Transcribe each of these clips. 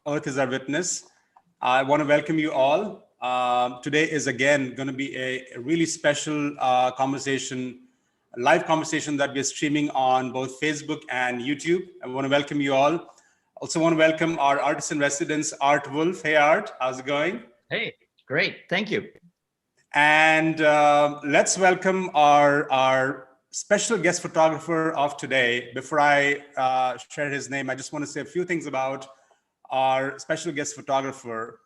Earth is Our Witness. I want to welcome you all. Today is again going to be a really special conversation, a live conversation that we're streaming on both Facebook and YouTube. I want to welcome you all. Also want to welcome our artist in residence, Art Wolfe. Hey, Art, how's it going? Hey, great. Thank you. And let's welcome our special guest photographer of today. Before I share his name, I just want to say a few things about our special guest photographer.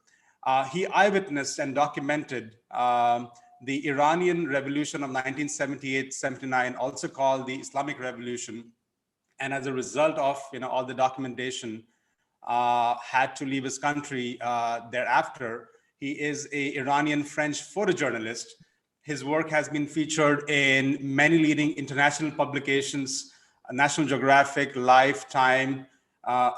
He eyewitnessed and documented the Iranian Revolution of 1978-79, also called the Islamic Revolution. And as a result of all the documentation, had to leave his country thereafter. He is an Iranian-French photojournalist. His work has been featured in many leading international publications, National Geographic, Lifetime,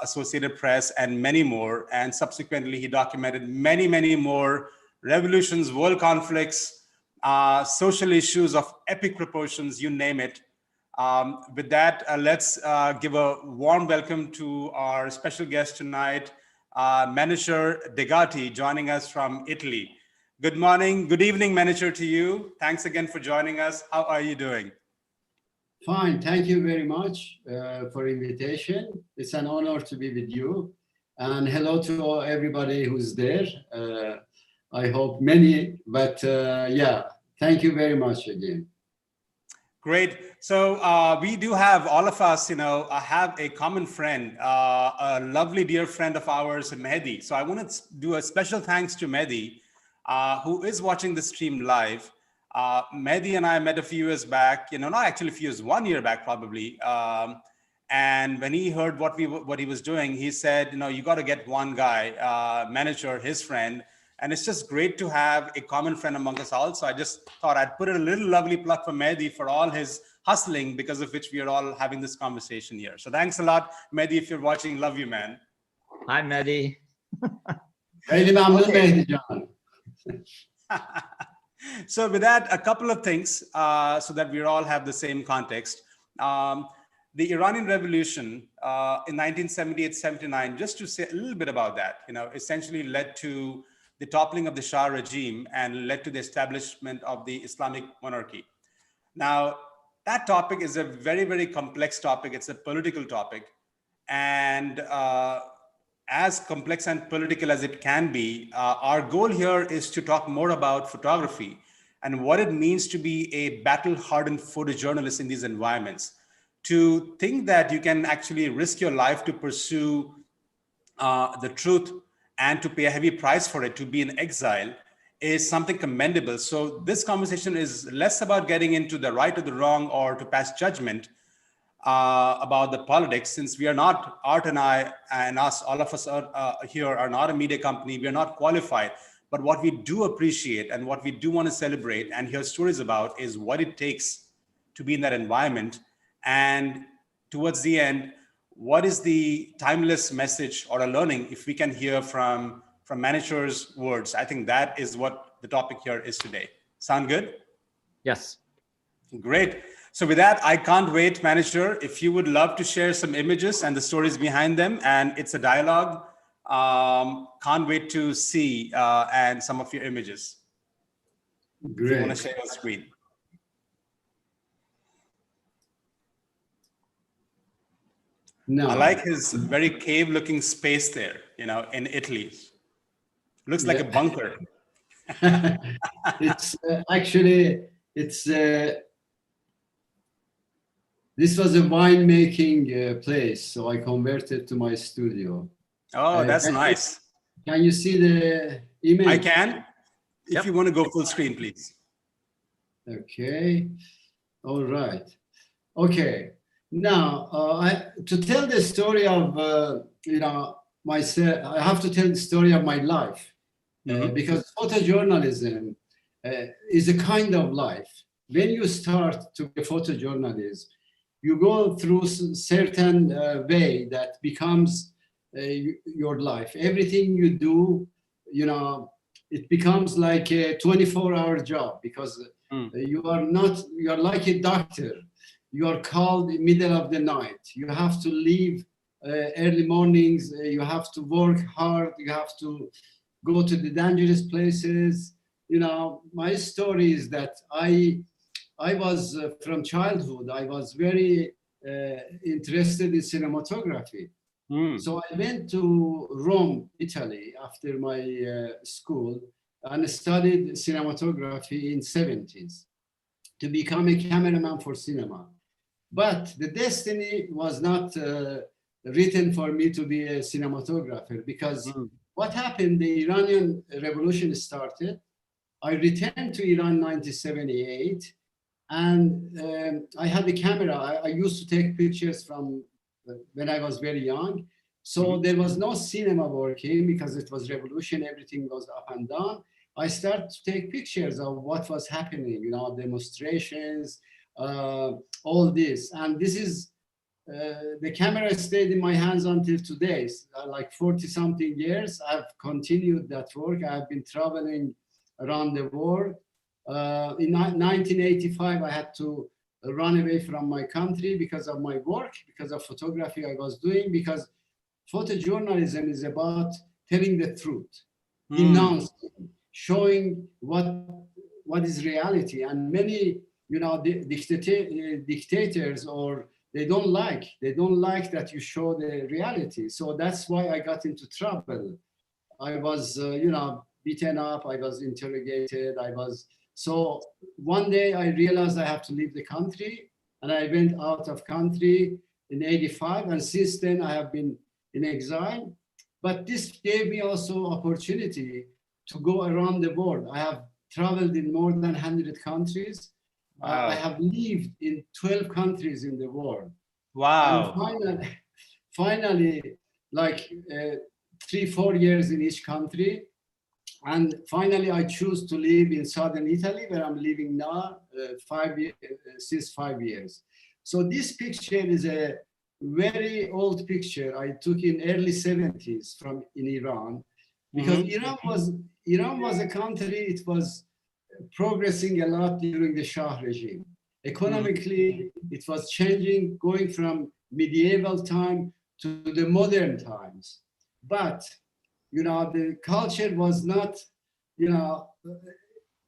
Associated Press, and many more. And subsequently, he documented many, many more revolutions, world conflicts, social issues of epic proportions, you name it. With that, let's give a warm welcome to our special guest tonight, Manoocher Deghati, joining us from Italy. Good morning, good evening, Manoocher, to you. Thanks again for joining us. How are you doing? Fine, thank you very much for invitation. It's an honor to be with you. And hello to everybody who's there. I hope many, but yeah, thank you very much again. Great. So we do have, all of us, have a common friend, a lovely dear friend of ours, Mehdi. So I want to do a special thanks to Mehdi, who is watching the stream live. Mehdi and I met a few years back, not actually a few years, 1 year back probably. And when he heard what he was doing, he said, you got to get one guy, Manoocher, his friend. And it's just great to have a common friend among us all. So I just thought I'd put in a little lovely plug for Mehdi for all his hustling, because of which we are all having this conversation here. So thanks a lot, Mehdi, if you're watching. Love you, man. Hi, Mehdi. So with that, a couple of things so that we all have the same context. The Iranian Revolution in 1978-79, just to say a little bit about that, essentially led to the toppling of the Shah regime and led to the establishment of the Islamic monarchy. Now, that topic is a very, very complex topic. It's a political topic. And as complex and political as it can be, our goal here is to talk more about photography and what it means to be a battle-hardened photojournalist in these environments. To think that you can actually risk your life to pursue the truth and to pay a heavy price for it, to be in exile, is something commendable. So this conversation is less about getting into the right or the wrong or to pass judgment about the politics, since we are not, Art and I and us, all of us here are not a media company. We are not qualified. But what we do appreciate and what we do want to celebrate and hear stories about is what it takes to be in that environment. And towards the end, what is the timeless message or a learning if we can hear from Manoocher's words? I think that is what the topic here is today. Sound good? Yes. Great. So with that, I can't wait, Manoocher, if you would love to share some images and the stories behind them. And it's a dialogue. Can't wait to see and some of your images. Great. If you want to share your screen. No. I like his very cave-looking space there, in Italy. Looks like a bunker. It's actually, this was a winemaking place, so I converted to my studio. Oh, that's nice. Can you see the image? I can. If you want to go full screen, please. Okay. All right. Okay. Now, to tell the story of, myself, I have to tell the story of my life, because photojournalism is a kind of life. When you start to be a photojournalist, you go through a certain way that becomes your life. Everything you do, it becomes like a 24-hour job, because you are like a doctor. You are called in the middle of the night. You have to leave early mornings, you have to work hard, you have to go to the dangerous places. You know, my story is that I was from childhood, I was very interested in cinematography. So I went to Rome, Italy after my school and studied cinematography in 70s to become a cameraman for cinema. But the destiny was not written for me to be a cinematographer, because what happened, the Iranian Revolution started. I returned to Iran in 1978, and I had a camera. I used to take pictures from when I was very young. So there was no cinema working because it was revolution, everything was up and down. I started to take pictures of what was happening, you know, demonstrations, all this. And this is, the camera stayed in my hands until today, like 40 something years. I've continued that work. I've been traveling around the world. In 1985, I had to run away from my country because of my work, because of photography I was doing, because photojournalism is about telling the truth, denouncing, showing what is reality. And many, you know, dictators, or they don't like that you show the reality. So that's why I got into trouble. I was, you know, beaten up, I was interrogated, so one day I realized I have to leave the country, and I went out of country in 85, and since then I have been in exile. But this gave me also opportunity to go around the world. I have traveled in more than 100 countries. Wow. I have lived in 12 countries in the world. Wow. And finally, like 3-4 years in each country. And finally, I choose to live in southern Italy, where I'm living now since 5 years. So this picture is a very old picture I took in early 70s in Iran, because Iran was a country, it was progressing a lot during the Shah regime. Economically, it was changing, going from medieval time to the modern times. But, you know, the culture was not, you know,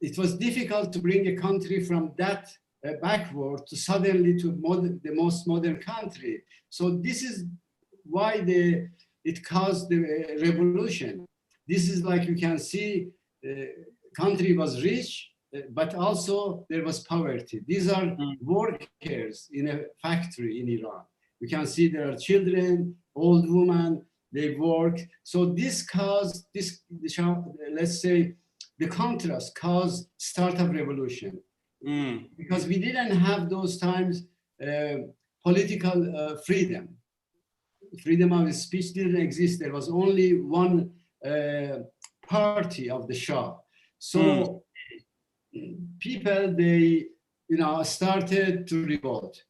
it was difficult to bring a country from that backward to suddenly to the most modern country. So this is why it caused the revolution. This is like, you can see, country was rich, but also there was poverty. These are workers in a factory in Iran. You can see there are children, old women, they work. So this caused let's say, the contrast caused start of revolution. Because we didn't have those times political freedom. Freedom of speech didn't exist. There was only one party of the Shah. So people, they, you know, started to revolt,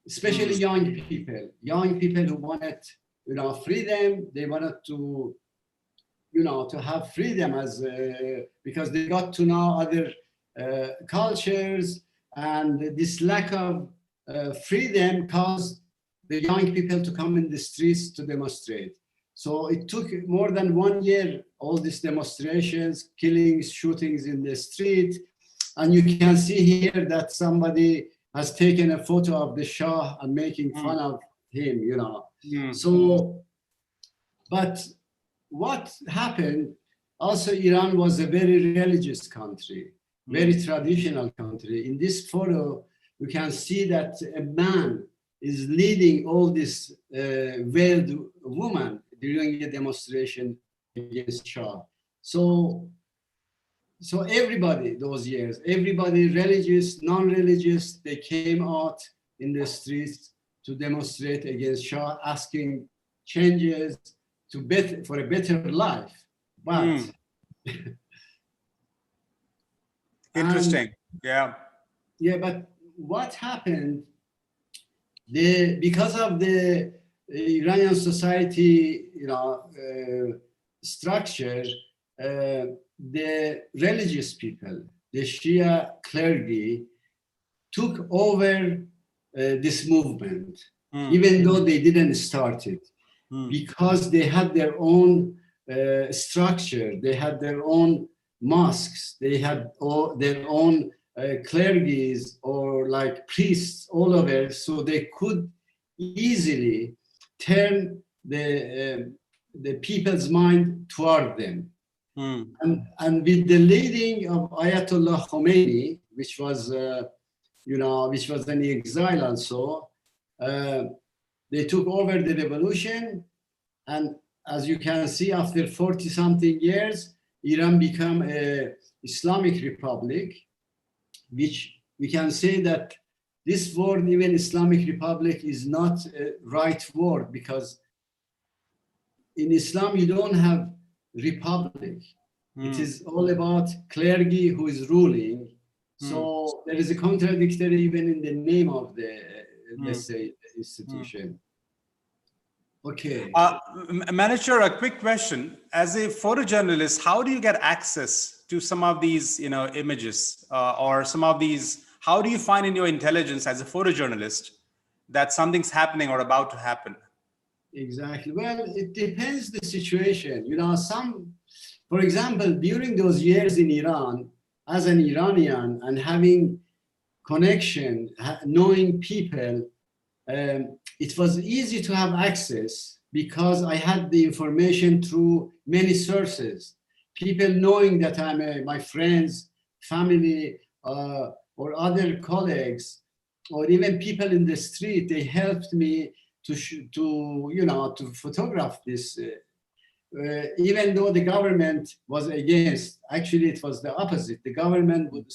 especially young people who wanted, you know, freedom. They wanted to, you know, to have freedom as because they got to know other cultures, and this lack of freedom caused the young people to come in the streets to demonstrate. So it took more than 1 year, all these demonstrations, killings, shootings in the street. And you can see here that somebody has taken a photo of the Shah and making fun of him, you know. So, but what happened, also Iran was a very religious country, very traditional country. In this photo, you can see that a man is leading all this veiled woman during a demonstration against Shah. So everybody those years, everybody, religious, non-religious, they came out in the streets to demonstrate against Shah, asking changes for a better life. But interesting. Yeah, but what happened? Because of the Iranian society, you know, structure, the religious people, the Shia clergy, took over this movement, even though they didn't start it. because they had their own structure, they had their own mosques, they had their own clergies or like priests all over, so they could easily turn the people's mind toward them. And with the leading of Ayatollah Khomeini, which was which was in exile also, they took over the revolution, and as you can see, after 40-something years, Iran became an Islamic Republic, which we can say that this word, even Islamic Republic, is not a right word, because in Islam you don't have republic. It is all about clergy who is ruling. So there is a contradictory even in the name of the, let's say, institution. Okay. Manoocher, a quick question. As a photojournalist, how do you get access to some of these, images or some of these? How do you find in your intelligence as a photojournalist that something's happening or about to happen? Exactly. Well, it depends the situation. For example, during those years in Iran, as an Iranian and having connection, knowing people, it was easy to have access because I had the information through many sources. People knowing that my friends, family, or other colleagues, or even people in the street, they helped me to photograph this. Even though the government was against, actually it was the opposite. The government would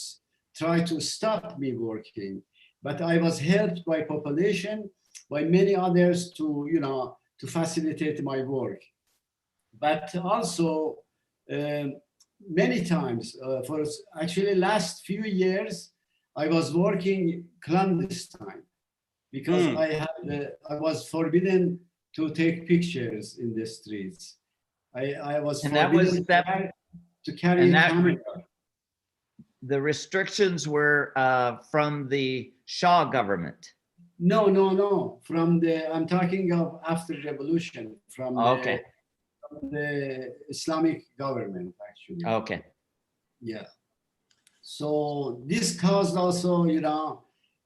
try to stop me working, but I was helped by population, by many others to facilitate my work. But also many times, for actually last few years, I was working clandestine because I was forbidden to take pictures in the streets. I was forbidden to carry a camera. The restrictions were from the Shah government. No. I'm talking of after revolution, from the Islamic government, actually. Okay. Yeah. So this caused also,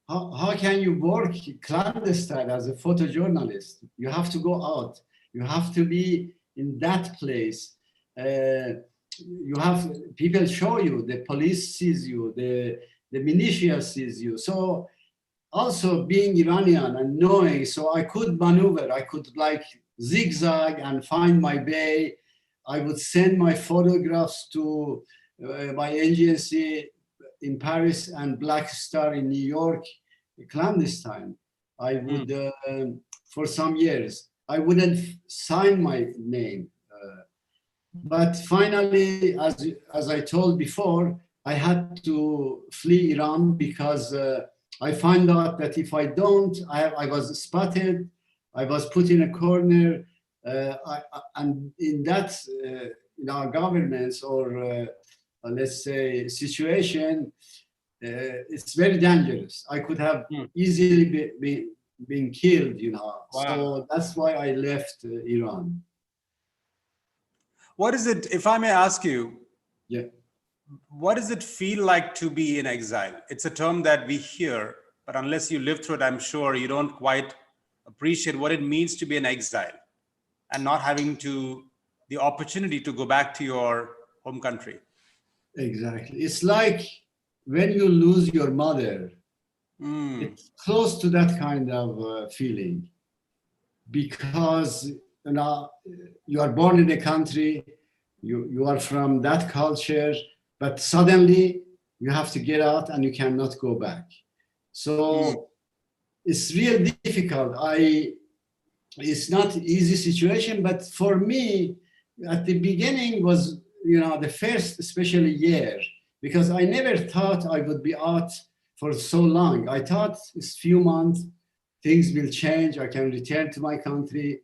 how can you work clandestine as a photojournalist? You have to go out. You have to be in that place. People show you, the police sees you, the militia sees you. So also being Iranian and knowing, so I could maneuver, I could like zigzag and find my way. I would send my photographs to my agency in Paris and Black Star in New York, clandestine. I would, for some years, I wouldn't sign my name. But finally, as I told before, I had to flee Iran because I found out that if I don't, I was spotted, I was put in a corner, and in that governments or let's say situation, it's very dangerous. I could have easily been killed, Wow. So that's why I left Iran. What is it, if I may ask you, what does it feel like to be in exile? It's a term that we hear, but unless you live through it, I'm sure you don't quite appreciate what it means to be in exile and not having the opportunity to go back to your home country. Exactly. It's like when you lose your mother, it's close to that kind of feeling, because you are born in a country, you are from that culture, but suddenly you have to get out and you cannot go back. So it's really difficult. It's not an easy situation, but for me, at the beginning was, the first especially year, because I never thought I would be out for so long. I thought it's few months, things will change, I can return to my country.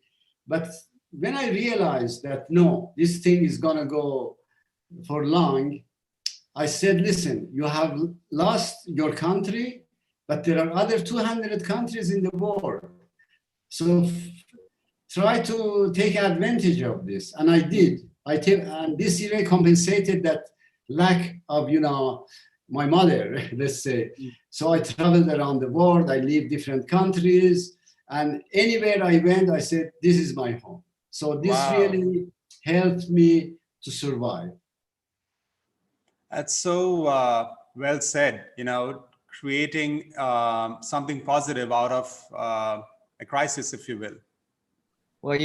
But when I realized that, no, this thing is gonna go for long, I said, listen, you have lost your country, but there are other 200 countries in the world. So try to take advantage of this, and I did. And this really compensated that lack of, my mother, let's say. So I traveled around the world. I lived different countries, and anywhere I went, I said, "This is my home." So this really helped me to survive. That's so well said. Creating something positive out of a crisis, if you will. Well,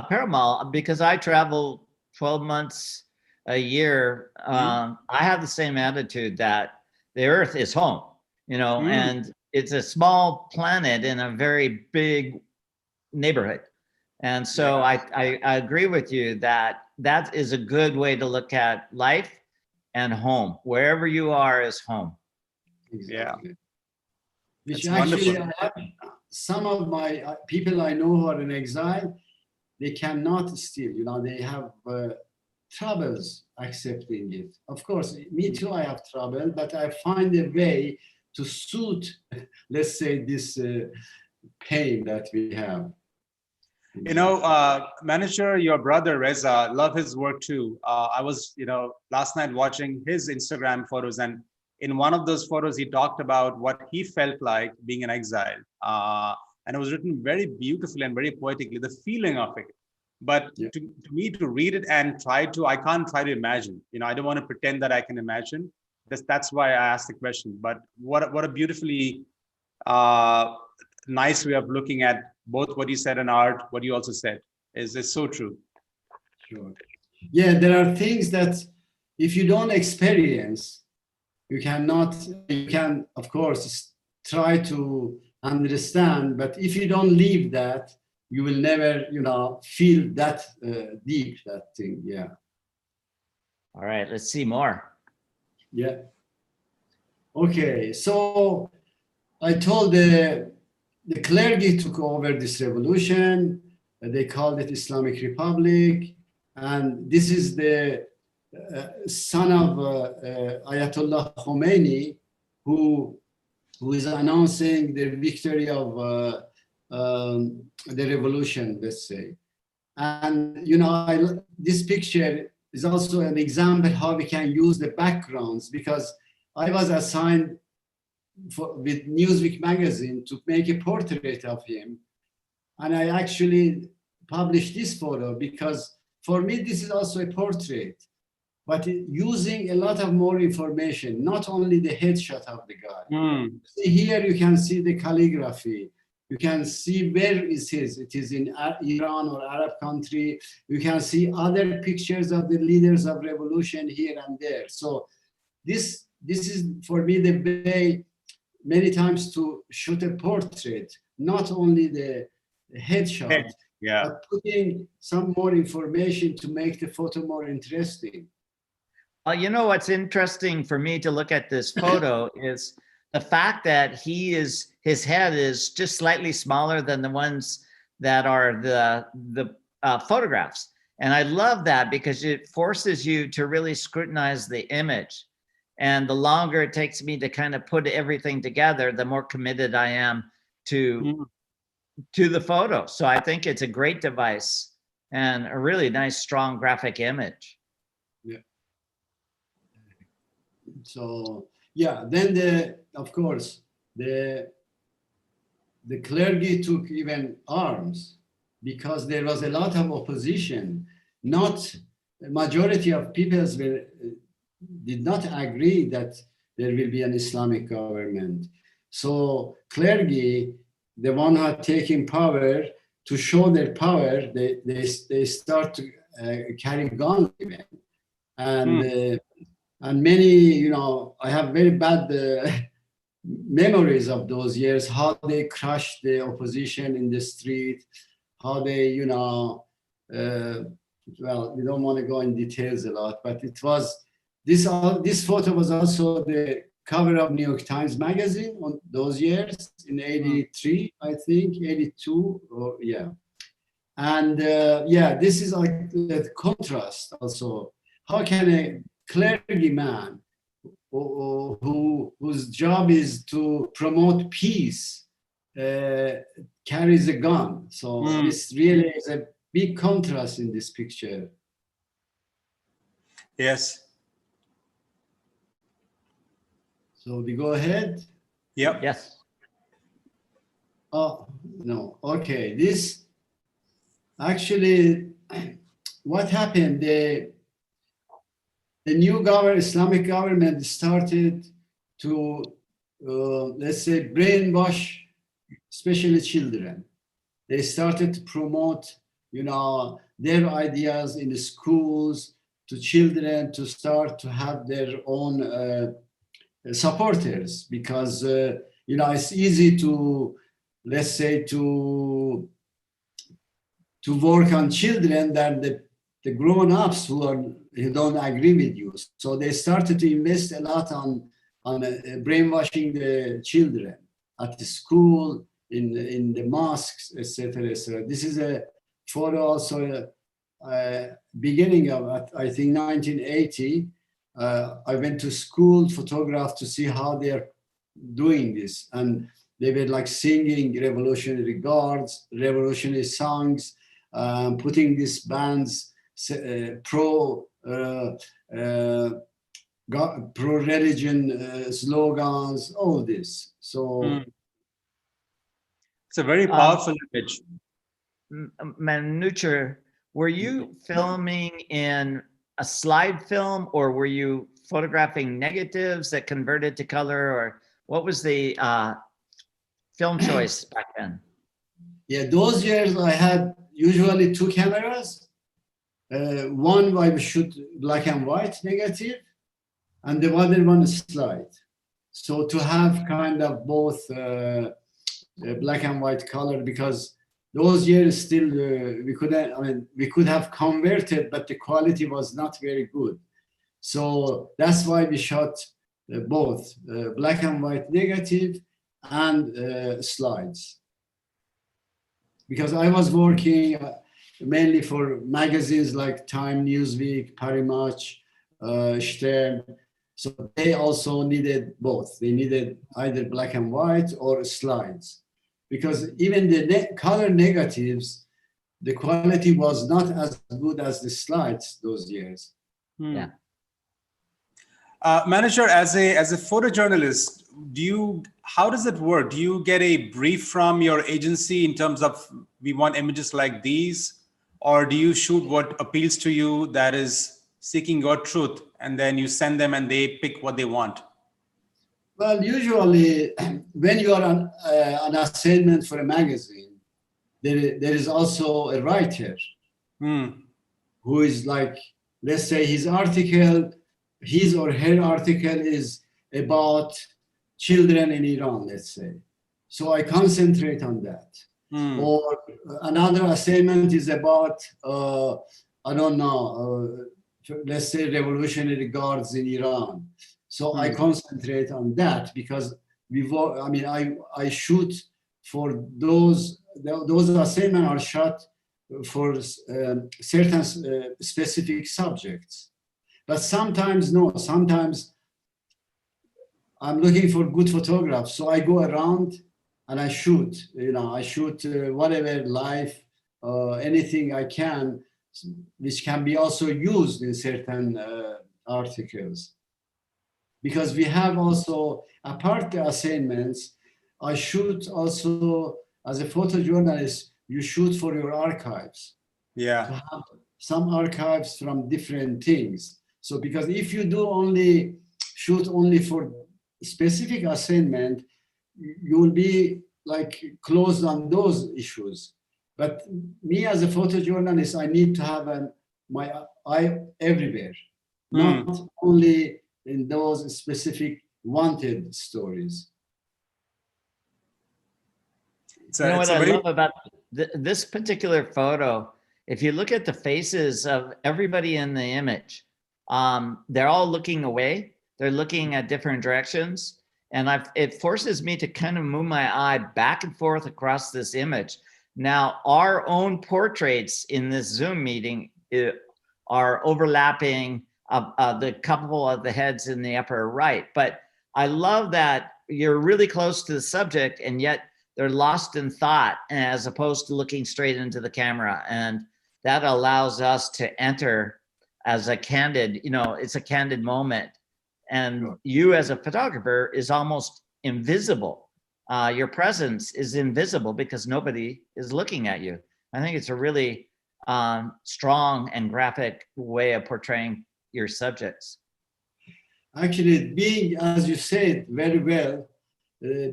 Parimal, because I travel 12 months a year, I have the same attitude that the Earth is home, and it's a small planet in a very big neighborhood. And so I agree with you that that is a good way to look at life and home. Wherever you are is home. Exactly. Yeah. Which That's actually, wonderful. some of my people I know who are in exile, they cannot still, they have troubles accepting it. Of course, me too, I have trouble, but I find a way to suit, let's say, this pain that we have. Manager, your brother Reza, love his work too. I was, last night watching his Instagram photos, and in one of those photos, he talked about what he felt like being in exile. And it was written very beautifully and very poetically, the feeling of it. But to me, to read it and I can't try to imagine. I don't want to pretend that I can imagine. That's why I asked the question. But what a beautifully nice way of looking at both what you said and Art, what you also said is so true. Sure. Yeah, there are things that if you don't experience, you can, of course, try to understand, but if you don't live that, you will never, feel that deep, that thing. Yeah. All right, let's see more. Yeah. Okay, so I told the clergy took over this revolution. They called it Islamic Republic, and this is the son of Ayatollah Khomeini, who is announcing the victory of the revolution, let's say. And this picture is also an example how we can use the backgrounds, because I was assigned with Newsweek magazine to make a portrait of him, and I actually published this photo because for me this is also a portrait, but using a lot of more information, not only the headshot of the guy. Here you can see the calligraphy. You can see where is his. It is in Iran or Arab country. You can see other pictures of the leaders of revolution here and there. So this is for me the way many times to shoot a portrait, not only the headshot, but putting some more information to make the photo more interesting. What's interesting for me to look at this photo is the fact that his head is just slightly smaller than the ones that are the photographs. And I love that because it forces you to really scrutinize the image. And the longer it takes me to kind of put everything together, the more committed I am to the photo. So I think it's a great device and a really nice, strong graphic image. Yeah. So yeah, then of course the clergy took even arms because there was a lot of opposition. Not the majority of people did not agree that there will be an Islamic government. So clergy, the one who had taken power, to show their power, they start to carry guns even. And many, I have very bad memories of those years, how they crushed the opposition in the street, how they, well, we don't want to go in details a lot, but it was, this photo was also the cover of New York Times magazine on those years in 83, I think, 82, or yeah. And this is like the contrast also. How can a clergyman whose job is to promote peace carries a gun. So this really is a big contrast in this picture. Yes. So we go ahead. Yep. Yes. Oh, no. Okay. This actually, what happened? The new Islamic government started to, let's say, brainwash, especially children. They started to promote, their ideas in the schools to children to start to have their own supporters, because, it's easy to, let's say, to work on children than the grown-ups who don't agree with you. So they started to invest a lot on brainwashing the children at the school, in the mosques, etc., etc. This is a photo also, beginning of, I think, 1980. I went to school, photographed to see how they're doing this, and they were like singing revolutionary guards, revolutionary songs, putting these bands, pro-religion slogans, all this. So it's a very powerful image. Manoocher, were you filming in a slide film, or were you photographing negatives that converted to color, or what was the film choice back then? Yeah, those years I had usually two cameras. One I would shoot black and white negative, and the other one is slide. So to have kind of both black and white color, because those years still we could have converted, but the quality was not very good. So that's why we shot both black and white negative and slides. Because I was working mainly for magazines like Time, Newsweek, Parimal, Sept. So they also needed both. They needed either black and white or slides. Because even the color negatives, the quality was not as good as the slides those years. Yeah. Manager, as a photojournalist, how does it work? Do you get a brief from your agency in terms of, we want images like these, or do you shoot what appeals to you, that is seeking your truth, and then you send them and they pick what they want? Well, usually when you are on an assignment for a magazine, there is also a writer who is like, let's say his or her article is about children in Iran, let's say. So I concentrate on that. Or another assignment is about, let's say revolutionary guards in Iran. So I concentrate on that, because I shoot for those assignments are shot for certain specific subjects. But sometimes no, sometimes I'm looking for good photographs. So I go around and I shoot, I shoot whatever life, anything I can, which can be also used in certain articles. Because we have also, apart the assignments, I shoot also, as a photojournalist, you shoot for your archives. Yeah. To have some archives from different things. So because if you shoot only for specific assignment, you will be like closed on those issues. But me as a photojournalist, I need to have my eye everywhere, not only in those specific wanted stories. You know what I love about this particular photo, if you look at the faces of everybody in the image, they're all looking away. They're looking at different directions. And it forces me to kind of move my eye back and forth across this image. Now, our own portraits in this Zoom meeting are overlapping the couple of the heads in the upper right. But I love that you're really close to the subject, and yet they're lost in thought as opposed to looking straight into the camera. And that allows us to enter as a candid, it's a candid moment. And you as a photographer is almost invisible. Your presence is invisible because nobody is looking at you. I think it's a really strong and graphic way of portraying your subjects. Actually, being, as you said very well,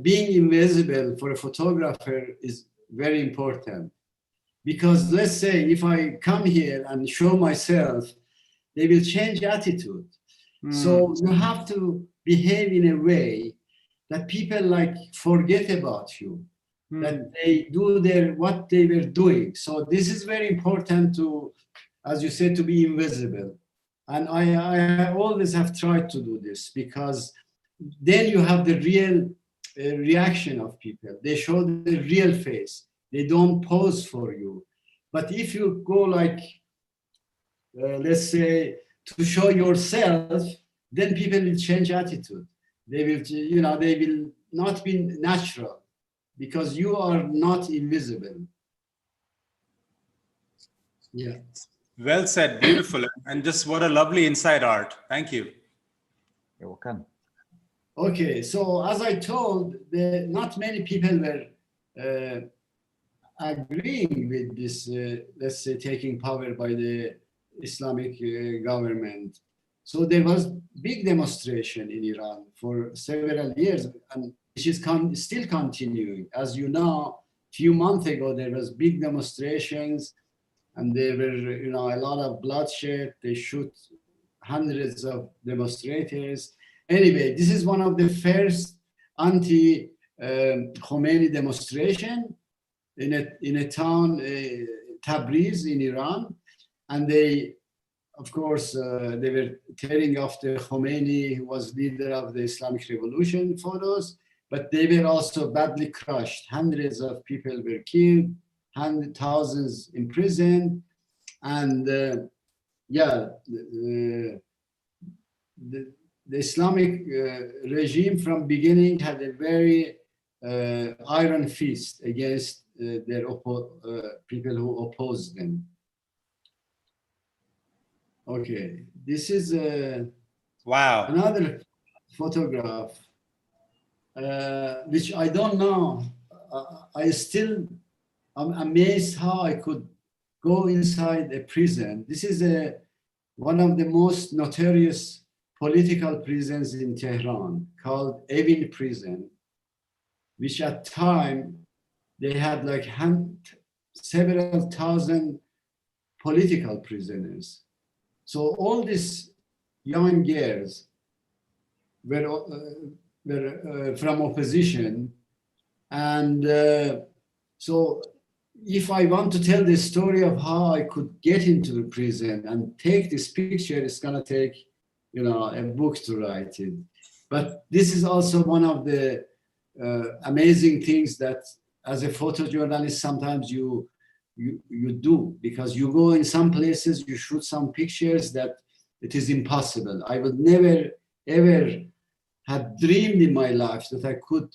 being invisible for a photographer is very important. Because let's say if I come here and show myself, they will change attitude. So you have to behave in a way that people like forget about you, that they do what they were doing. So this is very important to, as you said, to be invisible. And I always have tried to do this, because then you have the real reaction of people. They show the real face. They don't pose for you. But if you go like, let's say, to show yourself, then people will change attitude. They will, they will not be natural because you are not invisible. Yeah. Well said, beautiful. And just what a lovely insight, Art. Thank you. You're welcome. Okay, so as I told, not many people were agreeing with this, let's say, taking power by the Islamic government. So there was big demonstration in Iran for several years, and which is still continuing. As you know, a few months ago, there was big demonstrations, and there were, a lot of bloodshed. They shoot hundreds of demonstrators. Anyway, this is one of the first anti-Khomeini demonstration in a town, Tabriz in Iran. And they, of course, they were tearing off the Khomeini, who was leader of the Islamic Revolution, photos, but they were also badly crushed. Hundreds of people were killed, thousands imprisoned. And the Islamic regime from beginning had a very iron fist against their people who opposed them. Okay, this is wow, another photograph, which I don't know. I'm amazed how I could go inside a prison. This is one of the most notorious political prisons in Tehran, called Evin Prison, which at time they had like several thousand political prisoners. So all these young girls were from opposition, and so if I want to tell the story of how I could get into the prison and take this picture, it's gonna take, a book to write it. But this is also one of the amazing things that as a photojournalist, sometimes you do, because you go in some places, you shoot some pictures that it is impossible. I would never, ever have dreamed in my life that I could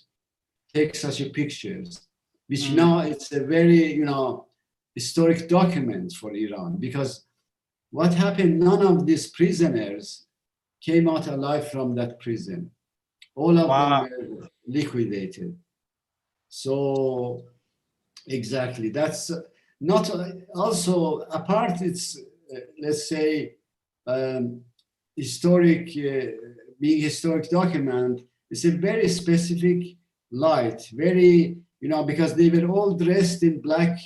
take such a pictures, which now it's a very, historic document for Iran, because what happened, none of these prisoners came out alive from that prison. All of them were liquidated. So exactly, that's not also apart, it's let's say historic, being historic document, it's a very specific light, very, because they were all dressed in black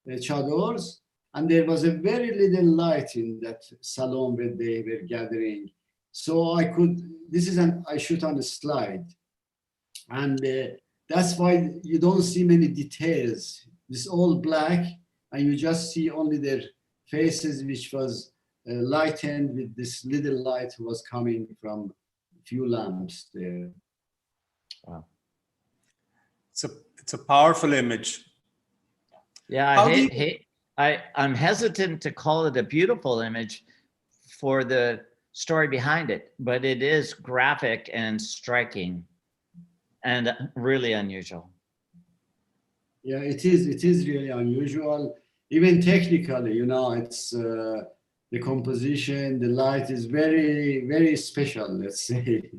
chadors, and there was a very little light in that salon where they were gathering. So I shoot on a slide, and that's why you don't see many details. It's all black, and you just see only their faces, which was lightened with this little light was coming from a few lamps there. Wow. It's a powerful image. Yeah, I'm hesitant to call it a beautiful image for the story behind it, but it is graphic and striking and really unusual. Yeah, it is. It is really unusual, even technically. You know, it's the composition, the light is very, very special. Let's say.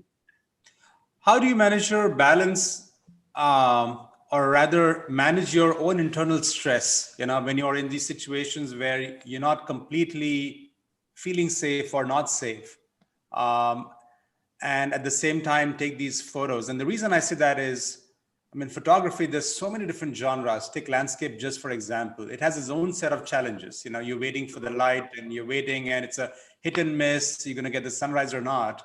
How do you manage your balance, or rather manage your own internal stress, when you're in these situations where you're not completely feeling safe or not safe, um, and at the same time take these photos? And the reason I say that is, photography, there's so many different genres. Take landscape just for example. It has its own set of challenges. You're waiting for the light and you're waiting, and it's a hit and miss. You're going to get the sunrise or not.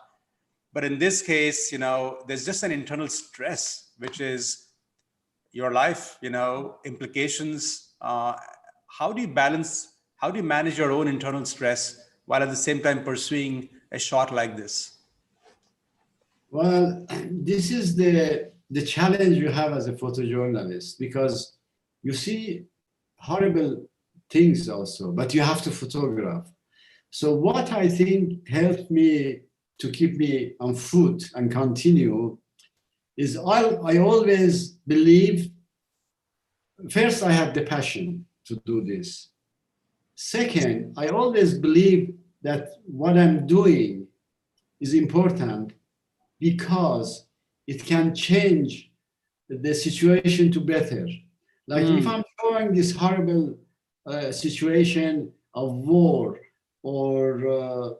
But in this case, there's just an internal stress, which is your life, implications. How do you balance, how do you manage your own internal stress while at the same time pursuing a shot like this? Well, this is the challenge you have as a photojournalist, because you see horrible things also, but you have to photograph. So what I think helped me to keep me on foot and continue is I always believe, first, I have the passion to do this. Second, I always believe that what I'm doing is important because it can change the situation to better. Like if I'm showing this horrible situation of war or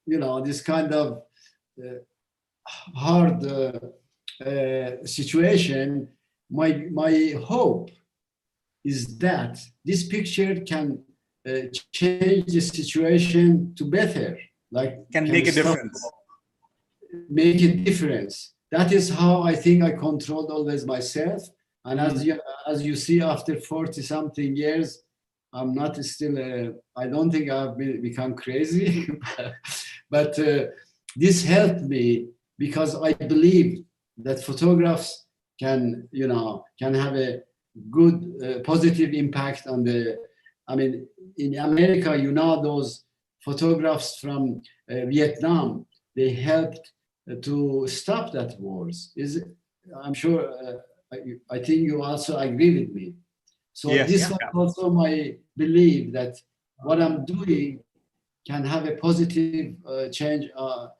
this kind of hard situation, my hope is that this picture can change the situation to better, like can make a difference. Make a difference. That is how I think I controlled always myself. And as you see, after 40 something years, I'm not still, I don't think I've become crazy, but this helped me because I believe that photographs can have a good, positive impact on in America, those photographs from Vietnam, they helped to stop that wars. I'm sure, I think you also agree with me. So yes, this was also my belief that what I'm doing can have a positive change, on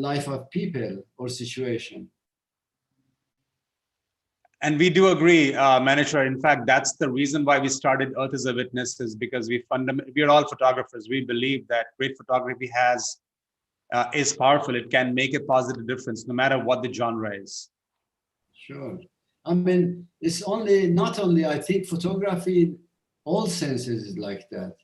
life of people or situation. And we do agree, Manoocher. In fact, that's the reason why we started Earth as a Witness, is because we are all photographers. We believe that great photography is powerful. It can make a positive difference, no matter what the genre is. Sure. It's not only, I think photography in all senses is like that.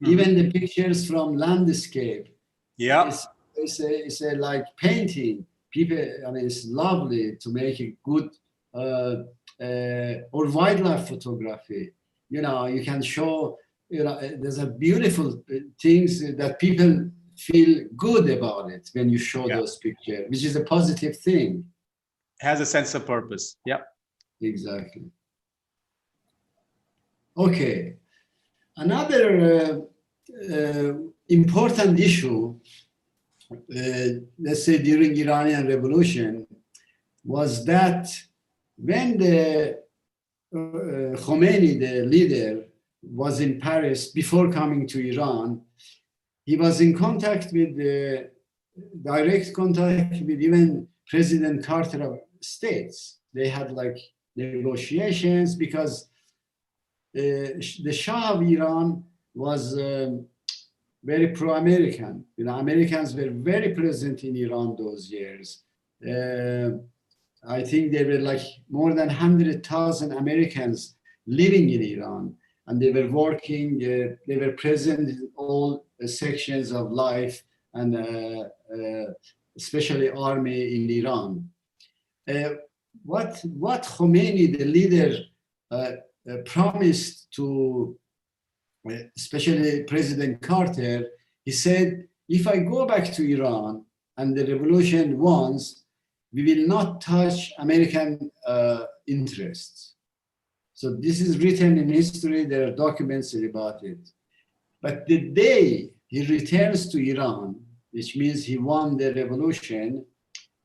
Even the pictures from landscape. Yeah. It's a like painting. People, it's lovely to make a good, or wildlife photography. You can show, there's a beautiful things that people feel good about it when you show those pictures, which is a positive thing. Has a sense of purpose. Yeah. Exactly. Okay. Another important issue, let's say during Iranian Revolution, was that when the Khomeini, the leader, was in Paris before coming to Iran, he was in contact with direct contact with even President Carter of States. They had like negotiations because the Shah of Iran was very pro-American. Americans were very present in Iran those years. I think there were like more than 100,000 Americans living in Iran, and they were working, they were present in all sections of life, and especially army in Iran. What Khomeini, the leader, promised to, especially President Carter, he said, if I go back to Iran and the revolution wins, we will not touch American interests. So this is written in history, there are documents about it. But the day he returns to Iran, which means he won the revolution,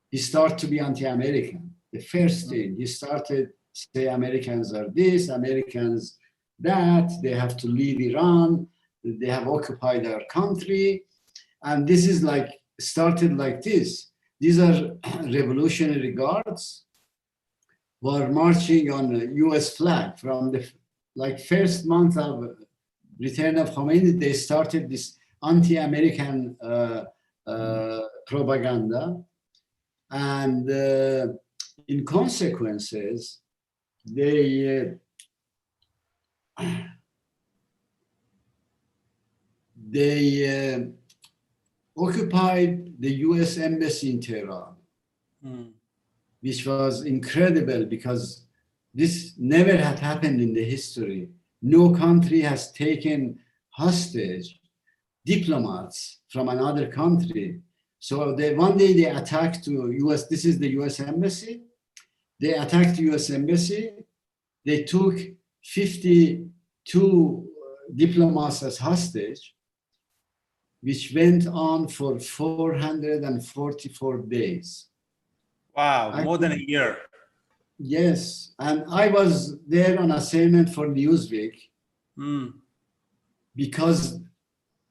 he started to be anti-American. The first thing, he started say Americans are this, Americans that, they have to leave Iran, they have occupied our country. And this is like, started like this. These are revolutionary guards who are marching on a US flag from the first month of return of Khomeini. They started this anti-American propaganda, and in consequences, they occupied the US embassy in Tehran, which was incredible because this never had happened in the history. No country has taken hostage diplomats from another country. So one day they attacked to US, this is the US embassy. They attacked the US embassy. They took 52 diplomats as hostage, which went on for 444 days. Wow, more than a year. Yes, and I was there on assignment for Newsweek because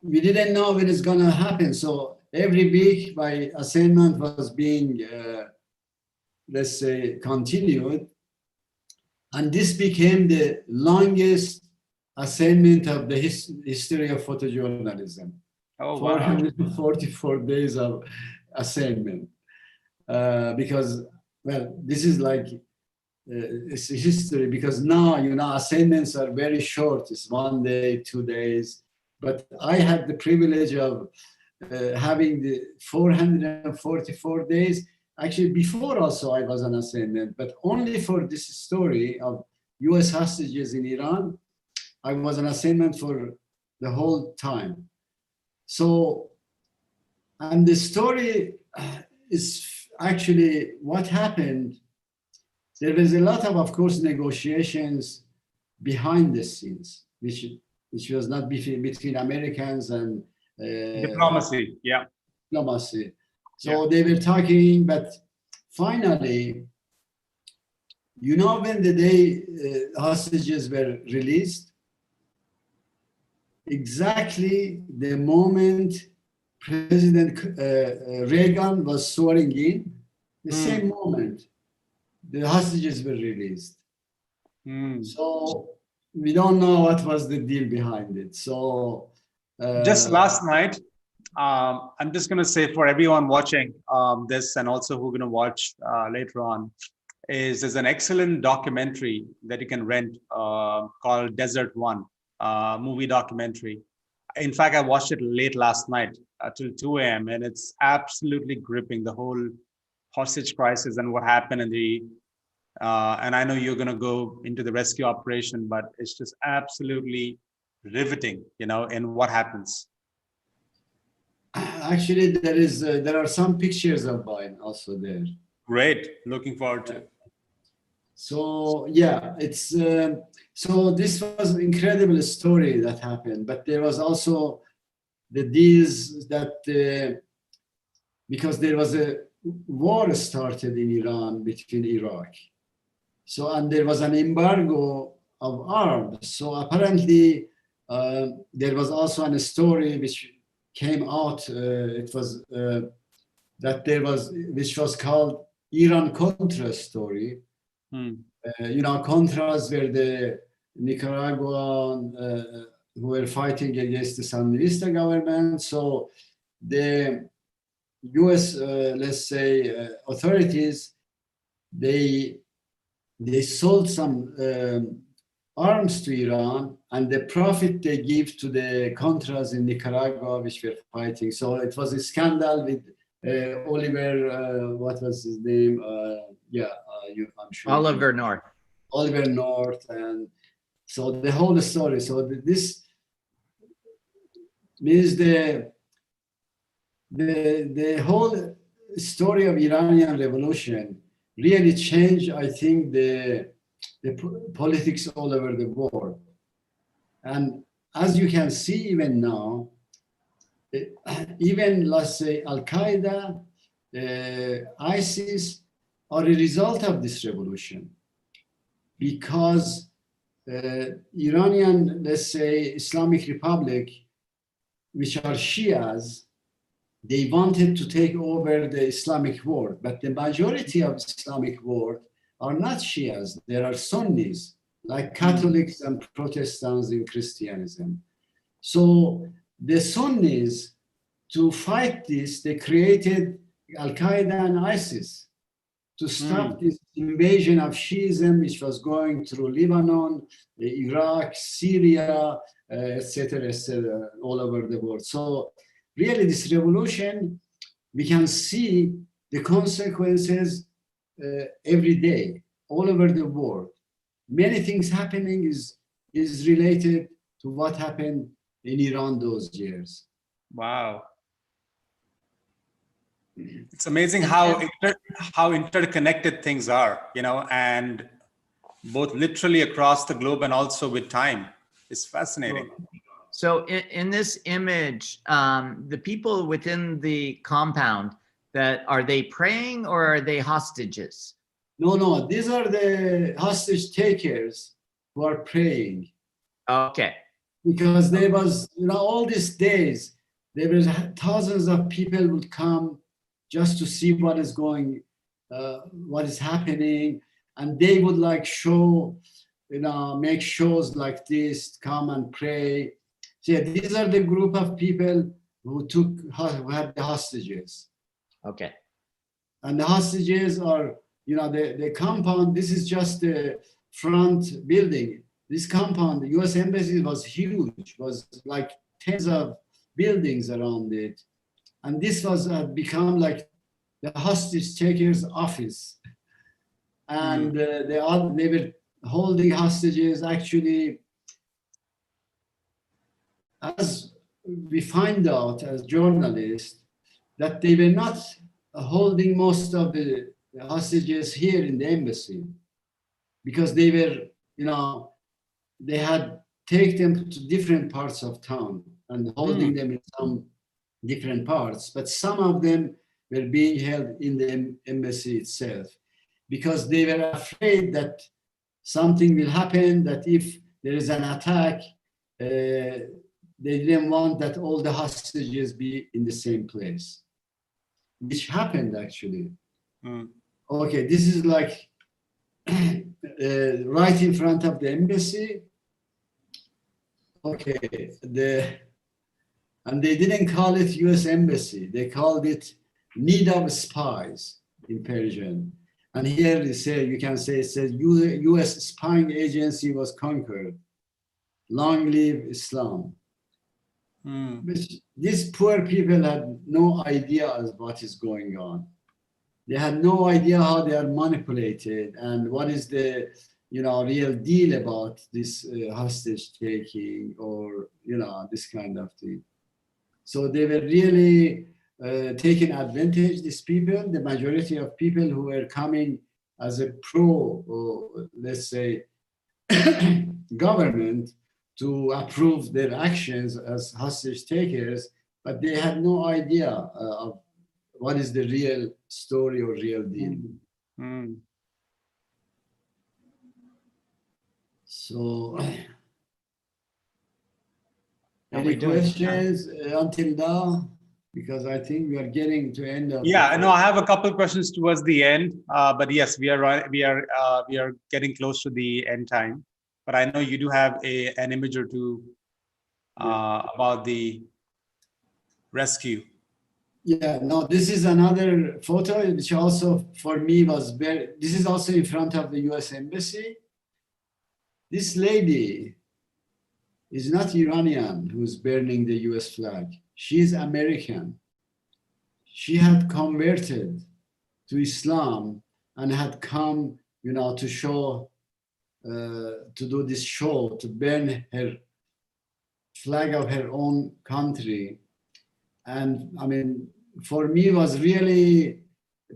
we didn't know when it's gonna happen. So every week my assignment was being, let's say, continued. And this became the longest assignment of the history of photojournalism. Oh, wow. 444 days of assignment. Because, well, this is like, it's history, because now, you know, assignments are very short. It's 1 day, 2 days. But I had the privilege of having the 444 days. Actually, before also I was on assignment, but only for this story of US hostages in Iran, I was on assignment for the whole time. So, and the story is actually what happened. There was a lot of course, negotiations behind the scenes, which was not between Americans and diplomacy. Yeah. Diplomacy. So they were talking, but finally, you know, when the day hostages were released, exactly the moment President Reagan was swearing in, the same moment, the hostages were released. So we don't know what was the deal behind it. So just last night, I'm just going to say for everyone watching this and also who are going to watch later on, there's an excellent documentary that you can rent called Desert One, movie documentary. In fact, I watched it late last night till 2 a.m. and it's absolutely gripping, the whole hostage crisis and what happened in the, and I know you're going to go into the rescue operation, but it's just absolutely riveting, you know, in what happens. Actually, there are some pictures of mine also there. Great, looking forward to it. So yeah, it's so this was an incredible story that happened, but there was also the deals that because there was a war started in Iran between Iraq, so and there was an embargo of arms. So apparently there was also a story which came out. It was that there was, which was called Iran-Contra story. You know, Contras were the Nicaraguan who were fighting against the Sandinista government. So the US, let's say, authorities, they sold some arms to Iran, and the profit they give to the Contras in Nicaragua, which were fighting. So it was a scandal with Oliver, what was his name? I'm sure. Oliver North. Oliver North, and so the whole story. So this means the whole story of Iranian Revolution really changed, I think, the politics all over the world. And as you can see, even now, even let's say Al-Qaeda, ISIS are a result of this revolution. because Iranian, let's say, Islamic Republic, which are Shias, they wanted to take over the Islamic world, but the majority of Islamic world are not Shias. There are Sunnis, like Catholics and Protestants in Christianism. So the Sunnis, to fight this, they created Al-Qaeda and ISIS to stop this invasion of Shiism, which was going through Lebanon, Iraq, Syria, etc., all over the world. So really this revolution, we can see the consequences every day, all over the world. Many things happening is related to what happened in Iran those years. Wow. It's amazing how interconnected things are, you know, and both literally across the globe and also with time. It's fascinating. So in this image, the people within the compound, are they praying or are they hostages? No, these are the hostage takers who are praying. Okay. Because there was, you know, all these days, there was thousands of people would come just to see what is going, what is happening. And they would like show, you know, make shows like this, come and pray. So yeah, these are the group of people who had the hostages. Okay. And the hostages are, you know, the compound, this is just the front building. This compound, the US Embassy was huge, was like tens of buildings around it. And this was become like the hostage taker's office. And they were holding hostages. Actually, as we find out as journalists, that they were not holding most of the hostages here in the embassy, because they were, you know, they had taken them to different parts of town and holding them in some different parts, but some of them were being held in the embassy itself because they were afraid that something will happen, that if there is an attack, they didn't want that all the hostages be in the same place, which happened actually. Okay, this is like right in front of the embassy. Okay, and they didn't call it US Embassy, they called it Need of Spies in Persian. And here they say, you can say, it says US spying agency was conquered. Long live Islam. Which these poor people had no idea of what is going on. They had no idea how they are manipulated and what is the, you know, real deal about this hostage taking, or, you know, this kind of thing. So they were really taking advantage, these people, the majority of people who were coming as a pro, or let's say, government to approve their actions as hostage takers, but they had no idea of what is the real story or real deal. So, any questions until now? Because I think we are getting to end of. Yeah, no, I have a couple questions towards the end, but yes, we are getting close to the end time. But I know you do have an image or two about the rescue. Yeah, no, this is another photo, which also for me was very, this is also in front of the US Embassy. This lady is not Iranian who's burning the US flag. She's American. She had converted to Islam and had come, you know, to show, to do this show, to burn her flag of her own country. And I mean, for me, it was really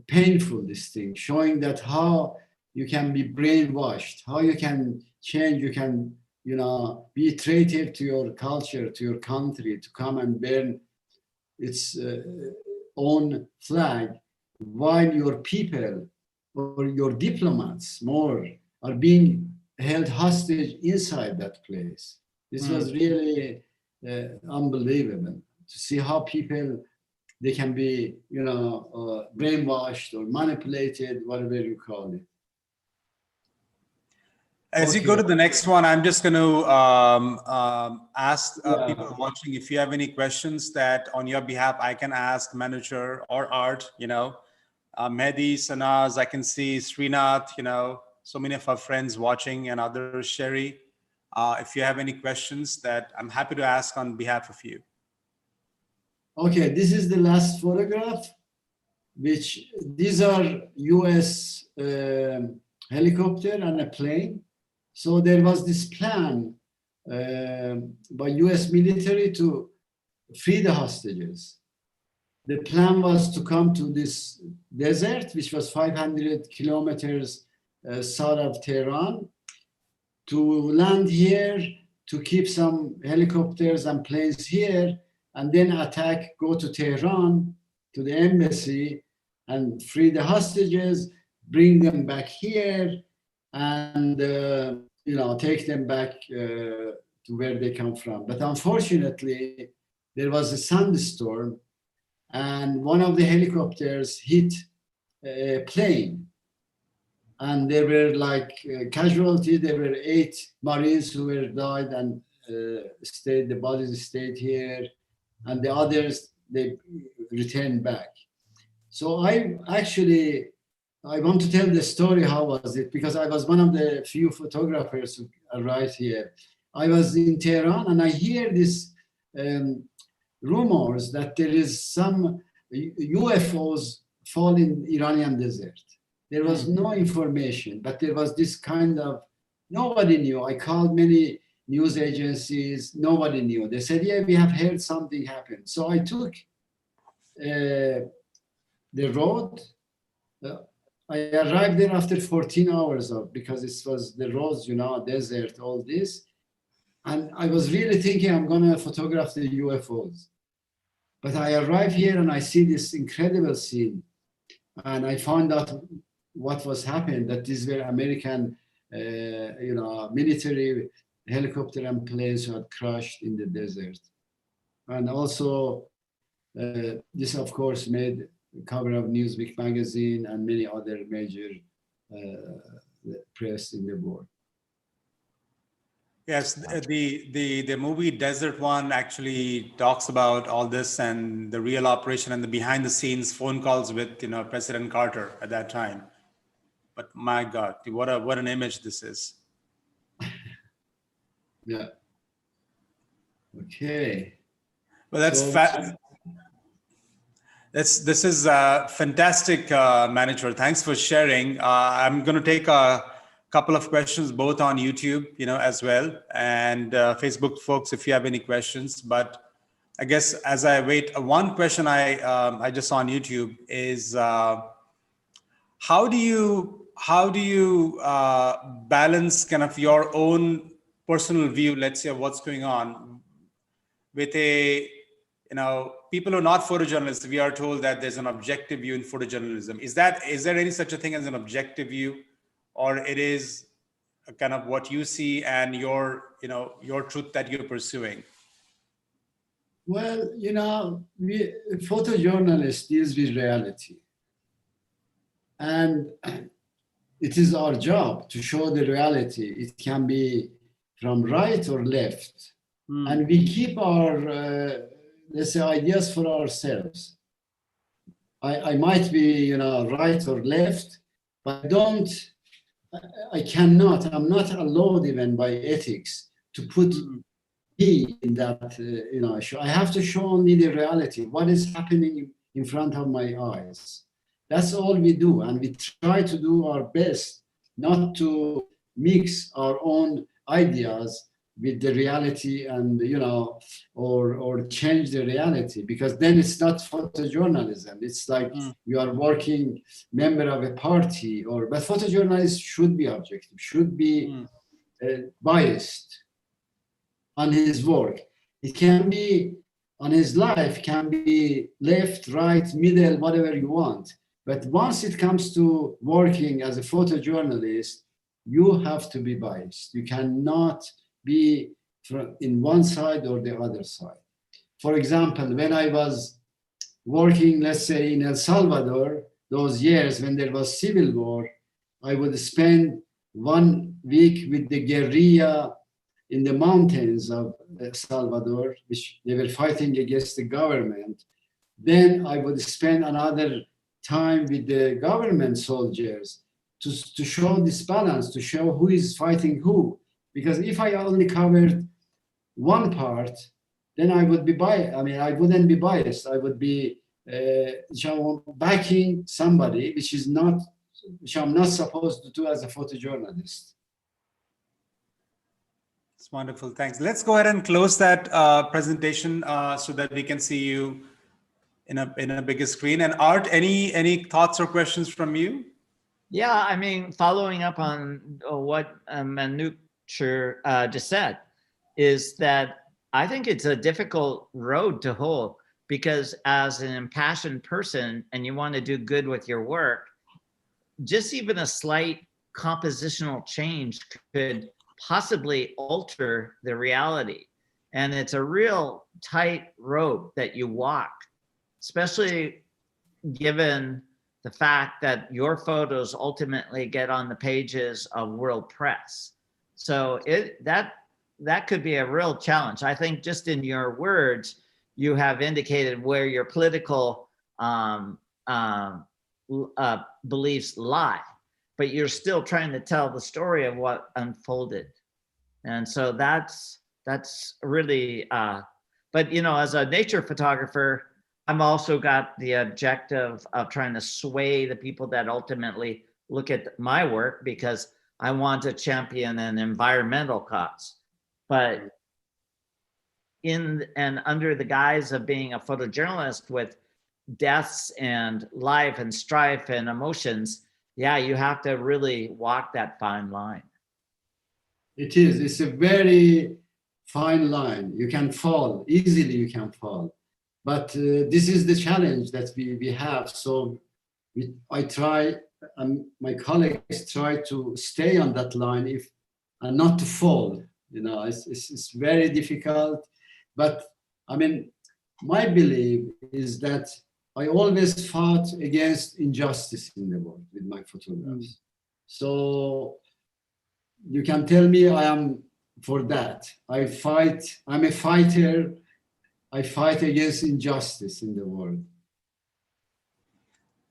painful, this thing, showing that how you can be brainwashed, how you can change, you can, you know, be traitor to your culture, to your country, to come and burn its own flag, while your people or your diplomats more are being held hostage inside that place. This was really unbelievable to see how people, they can be, brainwashed or manipulated, whatever you call it. As you go to the next one, I'm just going to ask people watching if you have any questions that on your behalf I can ask Manoocher or Art, Mehdi, Sanaz, I can see Srinath, so many of our friends watching and others, Sherry. If you have any questions that I'm happy to ask on behalf of you. Okay, this is the last photograph, which these are US helicopter and a plane. So there was this plan by US military to free the hostages. The plan was to come to this desert, which was 500 kilometers south of Tehran, to land here, to keep some helicopters and planes here, and then attack, go to Tehran, to the embassy, and free the hostages, bring them back here, and take them back to where they come from. But unfortunately, there was a sandstorm, and one of the helicopters hit a plane, and there were like casualties. There were 8 Marines who were died and the bodies stayed here, and the others, they returned back. So I want to tell the story, how was it, because I was one of the few photographers who arrived here. I was in Tehran and I hear this rumors that there is some UFOs fall in Iranian desert. There was no information, but there was this kind of, nobody knew. I called many news agencies, nobody knew. They said, yeah, we have heard something happen. So I took the road. I arrived there after 14 hours because it was the roads, desert, all this. And I was really thinking I'm going to photograph the UFOs. But I arrive here and I see this incredible scene. And I found out what was happening, that these were American, military helicopter and planes who had crashed in the desert. And also, this, of course, made cover of Newsweek magazine and many other major press in the world. Yes, the movie Desert One actually talks about all this and the real operation and the behind the scenes phone calls with President Carter at that time. But my God, what an image this is. Yeah. Okay. Well, that's this is fantastic, Manoocher. Thanks for sharing. I'm going to take a couple of questions both on YouTube, as well, and Facebook folks, if you have any questions. But I guess as I wait, one question I just saw on YouTube is how do you balance kind of your own personal view, let's say, of what's going on with people who are not photojournalists? We are told that there's an objective view in photojournalism. Is there any such a thing as an objective view, or it is kind of what you see and your truth that you're pursuing? Well, photojournalists deals with reality. And it is our job to show the reality. It can be from right or left. And we keep our, let's say, ideas for ourselves. I might be, right or left, but I'm not allowed even by ethics to put me in that, show. I have to show only the reality, what is happening in front of my eyes. That's all we do. And we try to do our best not to mix our own ideas with the reality and, or change the reality, because then it's not photojournalism. It's like you are working member of a party, but photojournalist should be objective, should be biased on his work. It can be on his life, can be left, right, middle, whatever you want. But once it comes to working as a photojournalist, you have to be biased. You cannot be in one side or the other side. For example, when I was working, let's say in El Salvador, those years when there was civil war, I would spend 1 week with the guerrilla in the mountains of El Salvador, which they were fighting against the government. Then I would spend another time with the government soldiers to show this balance, to show who is fighting who. Because if I only covered one part, then I would be biased. I mean, I wouldn't be biased. I would be backing somebody, which I'm not supposed to do as a photojournalist. It's wonderful. Thanks. Let's go ahead and close that presentation so that we can see you in a bigger screen. And Art, any thoughts or questions from you? Yeah, I mean, following up on what Manoocher just said, is that I think it's a difficult road to hoe, because as an impassioned person and you want to do good with your work, just even a slight compositional change could possibly alter the reality. And it's a real tight rope that you walk, especially given the fact that your photos ultimately get on the pages of world press. So that could be a real challenge. I think just in your words, you have indicated where your political beliefs lie, but you're still trying to tell the story of what unfolded. And so that's really, but you know, as a nature photographer, I'm also got the objective of trying to sway the people that ultimately look at my work, because I want to champion an environmental cause. But in and under the guise of being a photojournalist with deaths and life and strife and emotions, yeah, you have to really walk that fine line. It is. It's a very fine line. You can fall easily. You can fall, but this is the challenge that we have. So I try, and my colleagues try to stay on that line and not to fall. You know, it's very difficult. But I mean, my belief is that I always fought against injustice in the world with my photographs. So you can tell me I am for that. I fight, I'm a fighter. I fight against injustice in the world.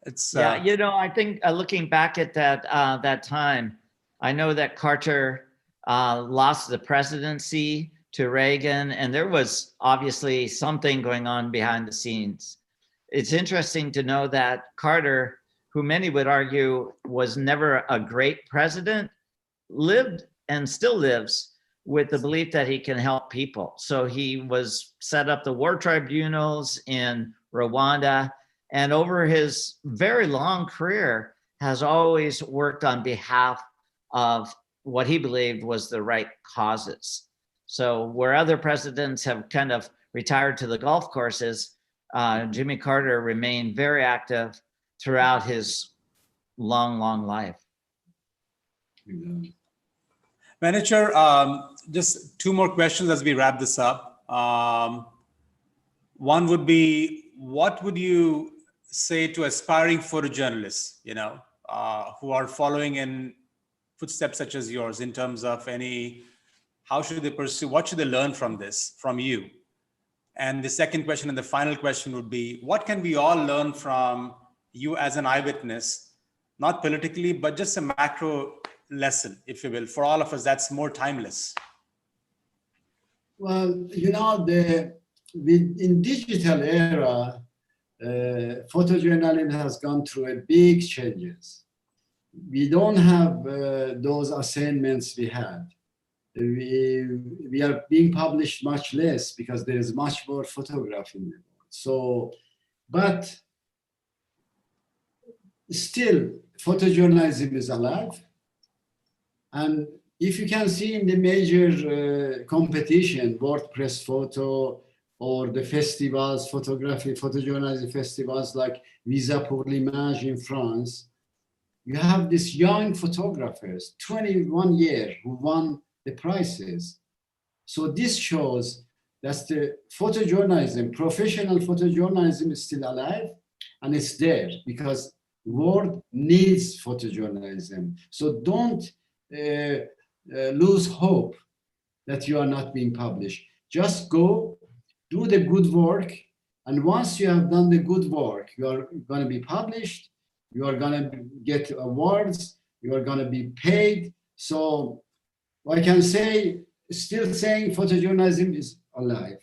It's yeah, you know, I think looking back at that time, I know that Carter lost the presidency to Reagan, and there was obviously something going on behind the scenes. It's interesting to know that Carter, who many would argue was never a great president, lived and still lives with the belief that he can help people. So he was set up the war tribunals in Rwanda, and over his very long career has always worked on behalf of what he believed was the right causes. So where other presidents have kind of retired to the golf courses, Jimmy Carter remained very active throughout his long, long life. Manoocher, just two more questions as we wrap this up. One would be, what would you say to aspiring photojournalists, you know, who are following in footsteps such as yours, in terms of how should they pursue, what should they learn from this, from you? And the second question and the final question would be, what can we all learn from you as an eyewitness, not politically, but just a macro lesson, if you will, for all of us that's more timeless? Well, you know, in digital era, photojournalism has gone through a big changes. We don't have those assignments we had. We are being published much less because there is much more photography in the world. So, but still, photojournalism is alive. And if you can see in the major competition, World Press Photo, or the festivals, photojournalism festivals like Visa pour l'Image in France, you have these young photographers, 21 years, who won the prizes. So this shows that the photojournalism, professional photojournalism is still alive, and it's there because world needs photojournalism. So don't lose hope that you are not being published. Just go, do the good work, and once you have done the good work, you are going to be published, you are going to get awards, you are going to be paid. So I can say, still saying photojournalism is alive.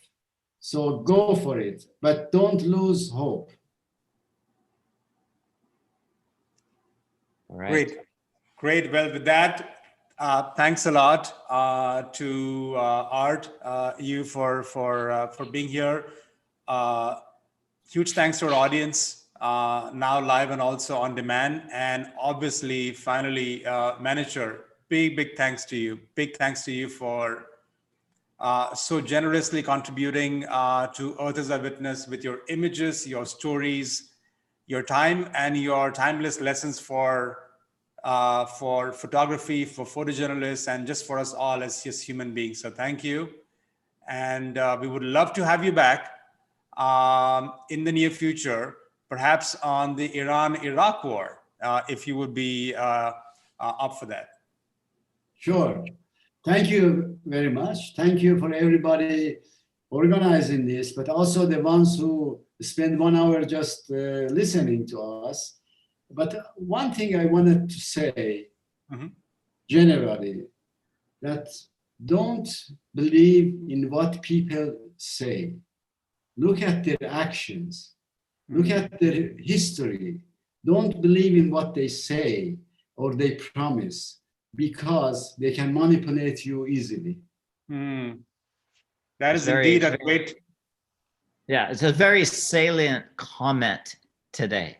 So go for it, but don't lose hope. All right. Great, great. Well, with that, thanks a lot to Art, you for being here. Huge thanks to our audience, now live and also on demand. And obviously, finally, Manoocher, big thanks to you. Big thanks to you for so generously contributing to Earth as a Witness with your images, your stories, your time, and your timeless lessons for photography, for photojournalists, and just for us all as just human beings. So thank you. And we would love to have you back in the near future, perhaps on the Iran-Iraq war, if you would be up for that. Sure. Thank you very much. Thank you for everybody organizing this, but also the ones who spend 1 hour just listening to us. But one thing I wanted to say generally, that don't believe in what people say. Look at their actions. Look at their history. Don't believe in what they say or they promise, because they can manipulate you easily. That is indeed a great... Yeah, it's a very salient comment today.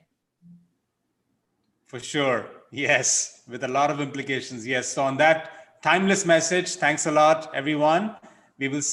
For sure. Yes, with a lot of implications. Yes. So on that timeless message, thanks a lot, everyone. We will see